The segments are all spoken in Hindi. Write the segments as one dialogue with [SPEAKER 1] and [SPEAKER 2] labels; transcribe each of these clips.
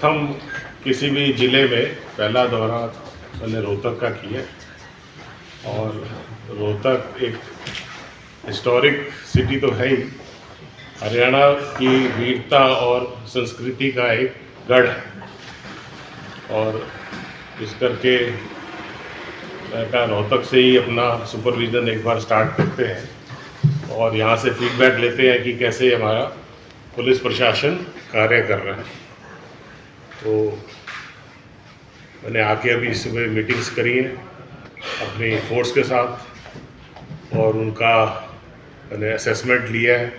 [SPEAKER 1] प्रथम किसी भी ज़िले में पहला दौरा मैंने रोहतक का किया और रोहतक एक हिस्टोरिक सिटी तो है ही, हरियाणा की वीरता और संस्कृति का एक गढ़ है। और इस करके मैं कहा रोहतक से ही अपना सुपरविज़न एक बार स्टार्ट करते हैं और यहाँ से फीडबैक लेते हैं कि कैसे हमारा पुलिस प्रशासन कार्य कर रहा है। तो मैंने आके अभी सुबह मीटिंग्स करी हैं अपनी फोर्स के साथ और उनका मैंने असेसमेंट लिया है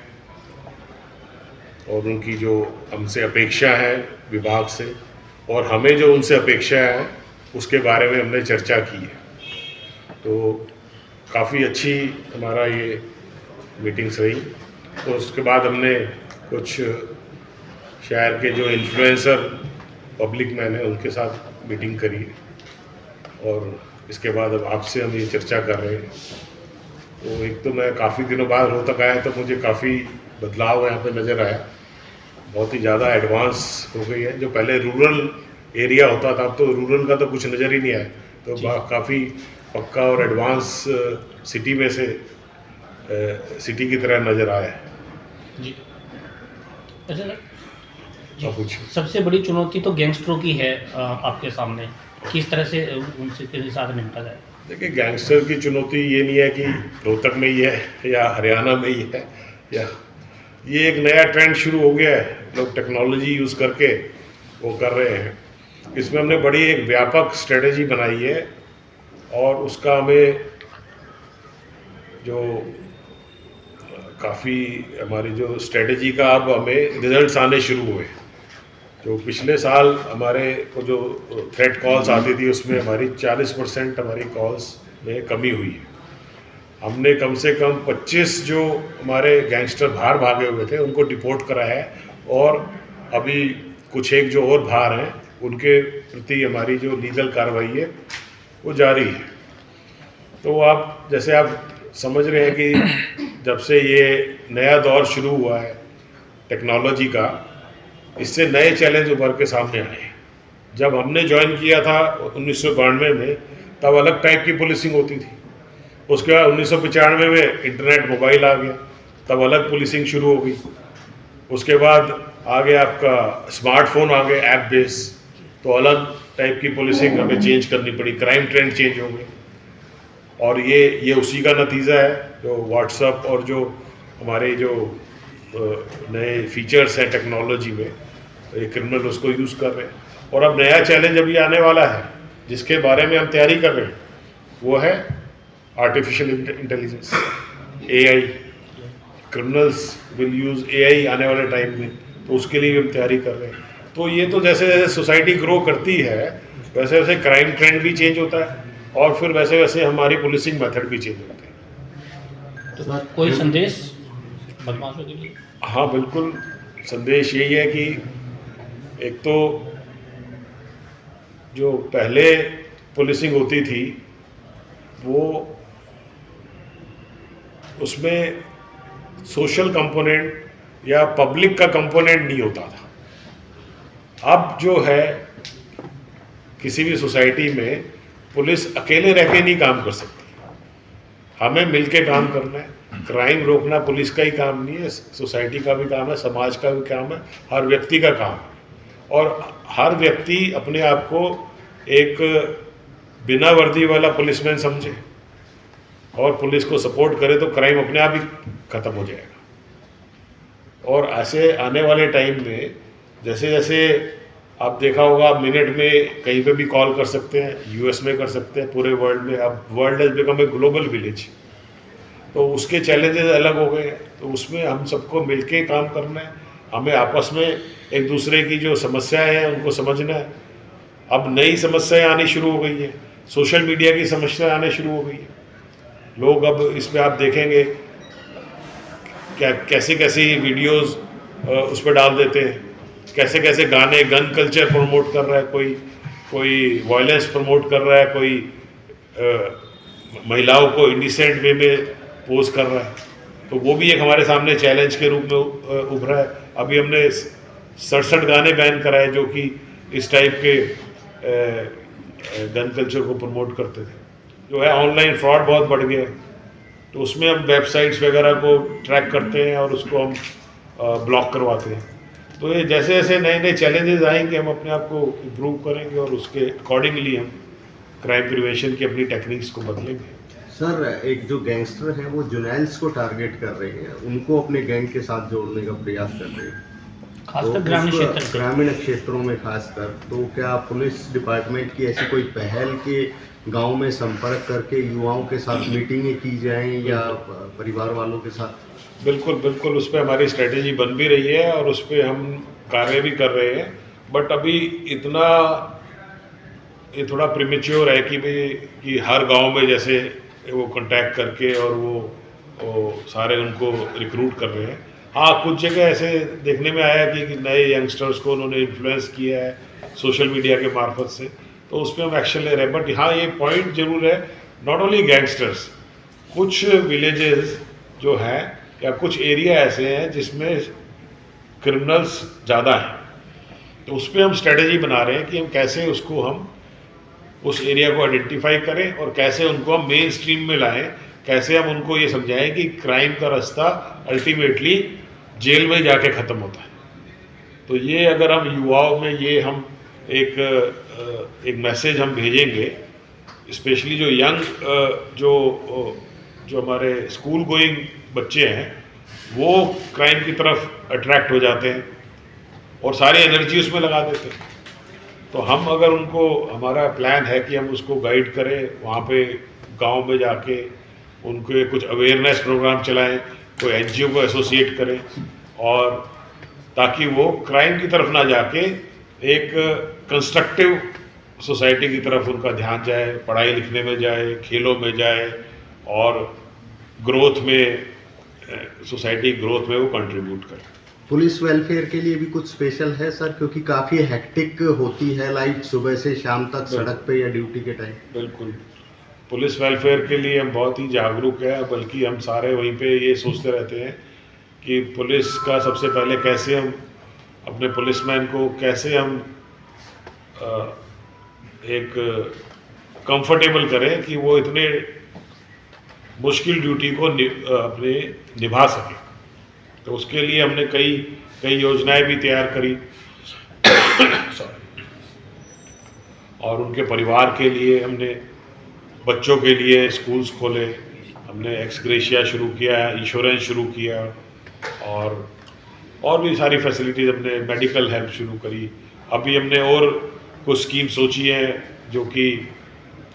[SPEAKER 1] और उनकी जो हमसे अपेक्षा है विभाग से और हमें जो उनसे अपेक्षा है उसके बारे में हमने चर्चा की है। तो काफ़ी अच्छी हमारा ये मीटिंग्स रही। तो उसके बाद हमने कुछ शहर के जो इन्फ्लुएंसर पब्लिक मैन है उनके साथ मीटिंग करी है और इसके बाद अब आपसे हम ये चर्चा कर रहे हैं। तो एक तो मैं काफ़ी दिनों बाद रोहतक आया तो मुझे काफ़ी बदलाव यहाँ पे नज़र आया, बहुत ही ज़्यादा एडवांस हो गई है। जो पहले रूरल एरिया होता था अब तो रूरल का तो कुछ नज़र ही नहीं आया, तो काफ़ी पक्का और एडवांस सिटी में से सिटी की तरह नज़र आया है
[SPEAKER 2] जी। अच्छा
[SPEAKER 1] कुछ
[SPEAKER 2] सबसे बड़ी चुनौती तो गैंगस्टरों की है आपके सामने, किस तरह से उनसे के साथ निपटा जाए?
[SPEAKER 1] देखिए, गैंगस्टर की चुनौती ये नहीं है कि रोहतक में ही है या हरियाणा में ही है, या ये एक नया ट्रेंड शुरू हो गया है, लोग टेक्नोलॉजी यूज़ करके वो कर रहे हैं। इसमें हमने बड़ी एक व्यापक स्ट्रेटजी बनाई है और उसका हमें जो काफ़ी हमारी जो स्ट्रेटजी का अब हमें रिजल्ट्स आने शुरू हुए। जो पिछले साल हमारे को जो थ्रेट कॉल्स आती थी उसमें हमारी 40% हमारी कॉल्स में कमी हुई है। हमने कम से कम 25 जो हमारे गैंगस्टर बाहर भागे हुए थे उनको डिपोर्ट कराया है और अभी कुछ एक जो और बाहर हैं उनके प्रति हमारी जो लीगल कार्रवाई है वो जारी है। तो आप जैसे आप समझ रहे हैं कि जब से ये नया दौर शुरू हुआ है टेक्नोलॉजी का, इससे नए चैलेंज उभर के सामने आए हैं। जब हमने ज्वाइन किया था 1992 में तब अलग टाइप की पुलिसिंग होती थी। उसके बाद 1995 में इंटरनेट मोबाइल आ गया, तब अलग पुलिसिंग शुरू हो गई। उसके बाद आगे आपका स्मार्टफोन आ गए ऐप बेस, तो अलग टाइप की पुलिसिंग हमें चेंज करनी पड़ी, क्राइम ट्रेंड चेंज हो गए। और ये उसी का नतीजा है जो व्हाट्सएप और जो हमारे जो नए फीचर्स हैं टेक्नोलॉजी में, तो ये क्रिमिनल उसको यूज़ कर रहे हैं। और अब नया चैलेंज अभी आने वाला है जिसके बारे में हम तैयारी कर रहे हैं, वो है artificial intelligence, AI। Criminals will use AI आने वाले टाइम में, तो उसके लिए भी हम तैयारी कर रहे हैं। तो ये तो जैसे जैसे सोसाइटी ग्रो करती है वैसे वैसे क्राइम ट्रेंड भी चेंज होता है और फिर वैसे वैसे हमारी पुलिसिंग मेथड भी चेंज होते हैं।
[SPEAKER 2] तो कोई संदेश बदमाशों के लिए?
[SPEAKER 1] हाँ बिल्कुल, संदेश यही है कि एक तो जो पहले पुलिसिंग होती थी वो उसमें सोशल कंपोनेंट या पब्लिक का कंपोनेंट नहीं होता था। अब जो है किसी भी सोसाइटी में पुलिस अकेले रह के नहीं काम कर सकती, हमें मिलके काम करना है। क्राइम रोकना पुलिस का ही काम नहीं है, सोसाइटी का भी काम है, समाज का भी काम है, हर व्यक्ति का काम है। और हर व्यक्ति अपने आप को एक बिना वर्दी वाला पुलिसमैन समझे और पुलिस को सपोर्ट करे तो क्राइम अपने आप ही ख़त्म हो जाएगा। और ऐसे आने वाले टाइम में जैसे जैसे आप देखा होगा, आप मिनट में कहीं पे भी कॉल कर सकते हैं, US में कर सकते हैं, पूरे वर्ल्ड में। अब world has become a global village, तो उसके चैलेंजेस अलग हो गए हैं। तो उसमें हम सबको मिलके काम करना है, हमें आपस में एक दूसरे की जो समस्याएं हैं उनको समझना है। अब नई समस्याएं आनी शुरू हो गई हैं, सोशल मीडिया की समस्याएं आने शुरू हो गई हैं। लोग अब इसमें आप देखेंगे क्या कैसे कैसे वीडियोस उस पर डाल देते हैं, कैसे कैसे गाने, गन कल्चर प्रमोट कर रहा है, कोई वायलेंस प्रमोट कर रहा है, कोई महिलाओं को इंडिसेंट वे में पोज कर रहा है। तो वो भी एक हमारे सामने चैलेंज के रूप में उभरा है। अभी हमने 67 गाने बैन कराए जो कि इस टाइप के गन कल्चर को प्रमोट करते थे। जो है ऑनलाइन फ्रॉड बहुत बढ़ गया, तो उसमें हम वेबसाइट्स वगैरह को ट्रैक करते हैं और उसको हम ब्लॉक करवाते हैं। तो ये जैसे जैसे नए नए चैलेंजेस आएंगे हम अपने आप को इम्प्रूव करेंगे और उसके अकॉर्डिंगली हम क्राइम प्रिवेंशन की अपनी टेक्निक्स को बदलेंगे।
[SPEAKER 3] सर, एक जो गैंगस्टर हैं वो जुनैल्स को टारगेट कर रहे हैं, उनको अपने गैंग के साथ जोड़ने का प्रयास कर रहे हैं,
[SPEAKER 2] खासकर ग्रामीण क्षेत्र से।
[SPEAKER 3] ग्रामीण क्षेत्रों में खासकर। तो क्या पुलिस डिपार्टमेंट की ऐसी कोई पहल के गांव में संपर्क करके युवाओं के साथ मीटिंगें की जाएं या परिवार वालों के साथ?
[SPEAKER 1] बिल्कुल बिल्कुल, उस पर हमारी स्ट्रेटेजी बन भी रही है और उस पर हम कार्य भी कर रहे हैं। बट अभी इतना ये थोड़ा प्रीमेच्योर है कि भाई कि हर गांव में जैसे वो कांटेक्ट करके और वो सारे उनको रिक्रूट कर रहे हैं। हाँ, कुछ जगह ऐसे देखने में आया कि नए यंगस्टर्स को उन्होंने इन्फ्लुएंस किया है सोशल मीडिया के मार्फत से, तो उस पर हम एक्शन ले रहे हैं। बट हाँ, ये पॉइंट जरूर है, नॉट ओनली गैंगस्टर्स, कुछ विलेजेस जो हैं या कुछ एरिया ऐसे हैं जिसमें क्रिमिनल्स ज़्यादा हैं, तो उस पर हम स्ट्रेटेजी बना रहे हैं कि हम कैसे उसको हम उस एरिया को आइडेंटिफाई करें और कैसे उनको हम मेन स्ट्रीम में लाएं, कैसे हम उनको ये समझाएं कि क्राइम का रास्ता अल्टीमेटली जेल में जाके ख़त्म होता है। तो ये अगर हम युवाओं में ये हम एक मैसेज हम भेजेंगे, स्पेशली जो यंग जो हमारे स्कूल गोइंग बच्चे हैं वो क्राइम की तरफ अट्रैक्ट हो जाते हैं और सारी एनर्जी उसमें लगा देते हैं। तो हम अगर उनको, हमारा प्लान है कि हम उसको गाइड करें, वहाँ पे गांव में जाके उनके कुछ अवेयरनेस प्रोग्राम चलाएं, कोई एनजीओ को एसोसिएट करें, और ताकि वो क्राइम की तरफ ना जाके एक कंस्ट्रक्टिव सोसाइटी की तरफ उनका ध्यान जाए, पढ़ाई लिखने में जाए, खेलों में जाए और ग्रोथ में, सोसाइटी ग्रोथ में वो कंट्रीब्यूट करें।
[SPEAKER 3] पुलिस वेलफेयर के लिए भी कुछ स्पेशल है सर, क्योंकि काफ़ी हेक्टिक होती है लाइफ सुबह से शाम तक सड़क पे या ड्यूटी के टाइम?
[SPEAKER 1] बिल्कुल, पुलिस वेलफेयर के लिए हम बहुत ही जागरूक हैं, बल्कि हम सारे वहीं पे ये सोचते रहते हैं कि पुलिस का सबसे पहले कैसे हम अपने पुलिसमैन को कैसे हम एक कंफर्टेबल करें कि वो इतने मुश्किल ड्यूटी को अपने निभा सके। तो उसके लिए हमने कई योजनाएं भी तैयार करी और उनके परिवार के लिए हमने बच्चों के लिए स्कूल्स खोले, हमने एक्स ग्रेशिया शुरू किया, इंश्योरेंस शुरू किया और भी सारी फैसिलिटीज़, हमने मेडिकल हेल्प शुरू करी। अभी हमने और कुछ स्कीम सोची है जो कि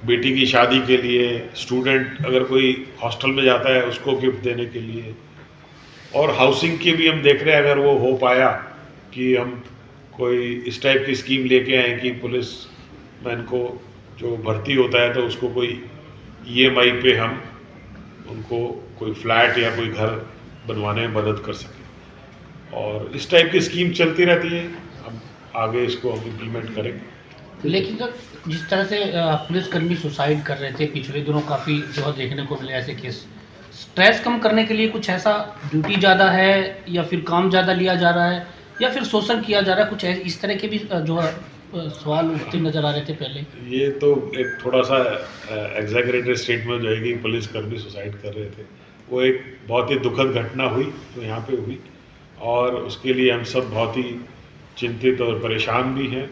[SPEAKER 1] बेटी की शादी के लिए, स्टूडेंट अगर कोई हॉस्टल में जाता है उसको गिफ्ट देने के लिए, और हाउसिंग की भी हम देख रहे हैं अगर वो हो पाया कि हम कोई इस टाइप की स्कीम लेके आए कि पुलिस मैन को जो भर्ती होता है तो उसको कोई ईएमआई पे हम उनको कोई फ्लैट या कोई घर बनवाने में मदद कर सकें। और इस टाइप की स्कीम चलती रहती है, हम आगे इसको हम इम्प्लीमेंट करेंगे।
[SPEAKER 2] लेकिन सर, जिस तरह से पुलिसकर्मी सुसाइड कर रहे थे पिछले दिनों, काफ़ी जो है देखने को मिले ऐसे केस, स्ट्रेस कम करने के लिए कुछ ऐसा ड्यूटी ज़्यादा है या फिर काम ज़्यादा लिया जा रहा है या फिर शोषण किया जा रहा है, कुछ इस तरह के भी जो है सवाल उठते नज़र आ रहे थे पहले?
[SPEAKER 1] ये तो एक थोड़ा सा एग्जैगरेटेड स्टेटमेंट जो है कि पुलिसकर्मी सुसाइड कर रहे थे, वो एक बहुत ही दुखद घटना हुई जो यहाँ पे हुई और उसके लिए हम सब बहुत ही चिंतित और परेशान भी हैं।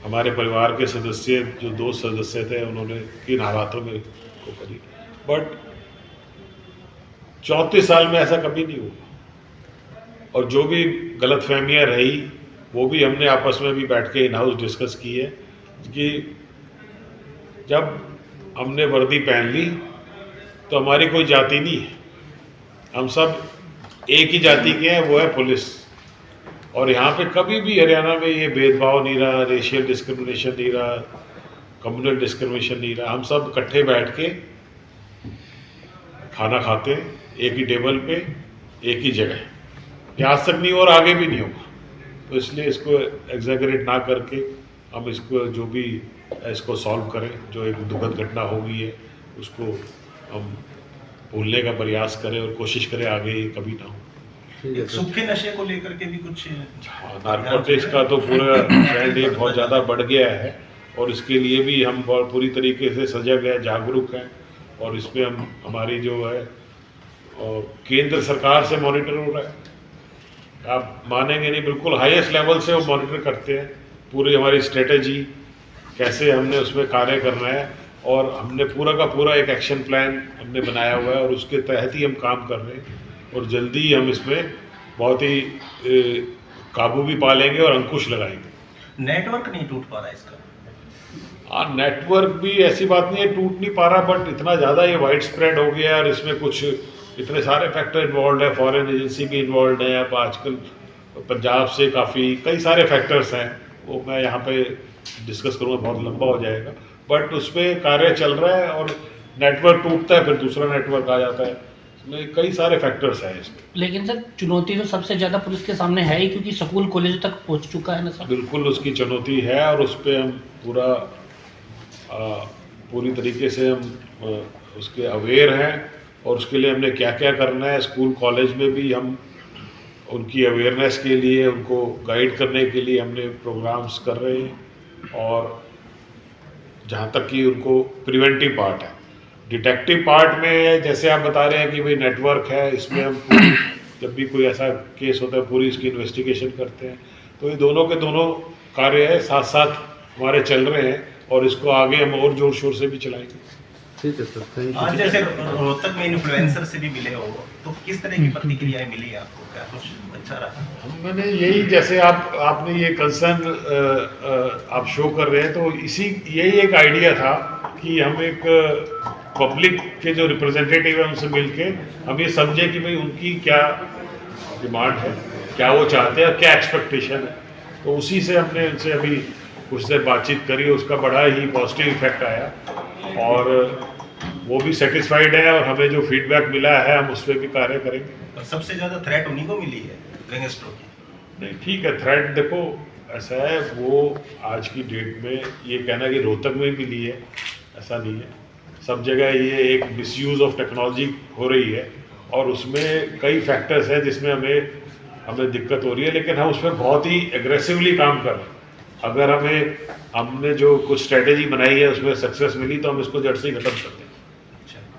[SPEAKER 1] हमारे परिवार के सदस्य जो 2 सदस्य थे उन्होंने किन हालातों में को करी, बट 34 साल में ऐसा कभी नहीं हुआ। और जो भी गलतफहमियां रही वो भी हमने आपस में भी बैठ के इन हाउस डिस्कस की है कि जब हमने वर्दी पहन ली तो हमारी कोई जाति नहीं है, हम सब एक ही जाति के हैं, वो है पुलिस। और यहाँ पे कभी भी हरियाणा में ये भेदभाव नहीं रहा, रेशियल डिस्क्रिमिनेशन नहीं रहा, कम्युनल डिस्क्रिमिनेशन नहीं रहा। हम सब इकट्ठे बैठ के खाना खाते हैं एक ही टेबल पे, एक ही जगह। ये आज तक नहीं और आगे भी नहीं होगा। तो इसलिए इसको एग्जैगरेट ना करके हम इसको जो भी इसको सॉल्व करें। जो एक दुखद घटना हो गई है उसको हम भूलने का प्रयास करें और कोशिश करें आगे ये कभी ना हो।
[SPEAKER 3] ठीक है सर।
[SPEAKER 4] सूखे नशे को लेकर के भी कुछ
[SPEAKER 1] नारकोटिक्स का तो पूरा ट्रेंड ये बहुत ज़्यादा बढ़ गया है और इसके लिए भी हम बहुत पूरी तरीके से सजग है, जागरूक हैं और इस पे हम हमारी जो है केंद्र सरकार से मॉनिटर हो रहा है। आप मानेंगे नहीं, बिल्कुल हाईएस्ट लेवल से वो मॉनिटर करते हैं पूरी हमारी स्ट्रेटेजी कैसे हमने उसमें कार्य करना है और हमने पूरा का पूरा एक एक्शन प्लान हमने बनाया हुआ है और उसके तहत ही हम काम कर रहे हैं और जल्दी ही हम इसमें बहुत ही काबू भी पा लेंगे और अंकुश लगाएंगे।
[SPEAKER 4] नेटवर्क नहीं टूट पा रहा है इसका?
[SPEAKER 1] हाँ, नेटवर्क भी ऐसी बात नहीं है टूट नहीं पा रहा, बट इतना ज़्यादा ये वाइड स्प्रेड हो गया है और इसमें कुछ इतने सारे फैक्टर इन्वॉल्व है, फॉरेन एजेंसी भी इन्वॉल्व है, अब आजकल पंजाब से काफ़ी कई सारे फैक्टर्स हैं, वो मैं यहाँ पे डिस्कस करूँगा बहुत लंबा हो जाएगा, बट उस पर कार्य चल रहा है और नेटवर्क टूटता है फिर दूसरा नेटवर्क आ जाता है, इसमें कई सारे फैक्टर्स हैं इसमें।
[SPEAKER 2] लेकिन सर चुनौती तो सबसे ज़्यादा पुलिस के सामने है ही, क्योंकि स्कूल कॉलेज तक पहुंच चुका है ना सर।
[SPEAKER 1] बिल्कुल उसकी चुनौती है और उस पर हम पूरी तरीके से हम उसके अवेयर हैं और उसके लिए हमने क्या क्या करना है। स्कूल कॉलेज में भी हम उनकी अवेयरनेस के लिए उनको गाइड करने के लिए हमने प्रोग्राम्स कर रहे हैं और जहाँ तक कि उनको प्रिवेंटिव पार्ट है, डिटेक्टिव पार्ट में जैसे आप बता रहे हैं कि भाई नेटवर्क है, इसमें हम जब भी कोई ऐसा केस होता है पूरी इसकी इन्वेस्टिगेशन करते हैं, तो ये दोनों के दोनों कार्य है साथ साथ हमारे चल रहे हैं और इसको आगे हम और जोर शोर से भी चलाएंगे।
[SPEAKER 3] ठीक है सर, थैंक
[SPEAKER 4] आज
[SPEAKER 3] यू।
[SPEAKER 4] जैसे रोहतक में इन्फ्लुएंसर से भी मिले हो तो किस तरह की प्रतिक्रियाएं मिली आपको, क्या कुछ अच्छा रहा?
[SPEAKER 1] मैंने यही जैसे आपने ये कंसर्न आप शो कर रहे हैं तो यही एक आइडिया था कि हम एक पब्लिक के जो रिप्रेजेंटेटिव है उनसे मिलके हम ये समझे कि भाई उनकी क्या डिमांड है, क्या वो चाहते हैं और क्या एक्सपेक्टेशन है, तो उसी से हमने उनसे अभी कुछ देर बातचीत करी, उसका बड़ा ही पॉजिटिव इफेक्ट आया और वो भी सेटिस्फाइड है और हमें जो फीडबैक मिला है हम उस पर भी कार्य करेंगे।
[SPEAKER 4] और सबसे ज्यादा थ्रेट उन्हीं को मिली है गैंगस्टरों की?
[SPEAKER 1] नहीं ठीक है, थ्रेट देखो ऐसा है, वो आज की डेट में ये कहना कि रोहतक में मिली है ऐसा नहीं है, सब जगह ये एक मिसयूज़ ऑफ टेक्नोलॉजी हो रही है और उसमें कई फैक्टर्स हैं जिसमें हमें दिक्कत हो रही है, लेकिन हम उस पर बहुत ही एग्रेसिवली काम कर रहे हैं। अगर हमने जो कुछ स्ट्रेटेजी बनाई है उसमें सक्सेस मिली तो हम इसको जड़ से ही खत्म करते हैं,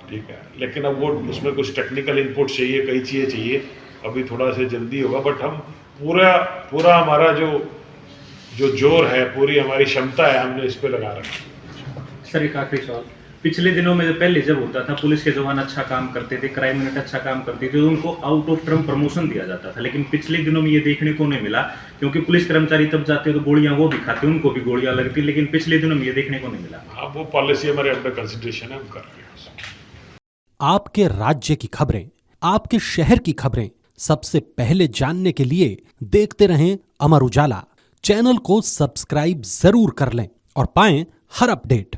[SPEAKER 1] ठीक है, लेकिन अब वो उसमें कुछ टेक्निकल इनपुट चाहिए, कई चीज़ें चाहिए, अभी थोड़ा सा जल्दी होगा, बट हम पूरा हमारा जो जोर है, पूरी हमारी क्षमता है, हमने इस पे लगा रखा है।
[SPEAKER 5] सर एक आखिरी सवाल, पिछले दिनों में पहले जब होता था पुलिस के जवान अच्छा काम करते थे, क्राइम यूनिट अच्छा काम करती थी तो उनको आउट ऑफ टर्म प्रमोशन दिया जाता था, लेकिन पिछले दिनों में ये देखने को नहीं मिला, क्योंकि पुलिस कर्मचारी तब जाते तो गोलियां वो भी खाते, उनको भी गोलियां लगती, लेकिन पिछले दिनों में ये देखने को नहीं मिला।
[SPEAKER 1] अब वो पॉलिसी हमारे अंडर कंसिडरेशन है, हम कर रहे हैं।
[SPEAKER 6] आपके राज्य की खबरें, आपके शहर की खबरें सबसे पहले जानने के लिए देखते रहें अमर उजाला। चैनल को सब्सक्राइब जरूर कर लें और पाएं हर अपडेट।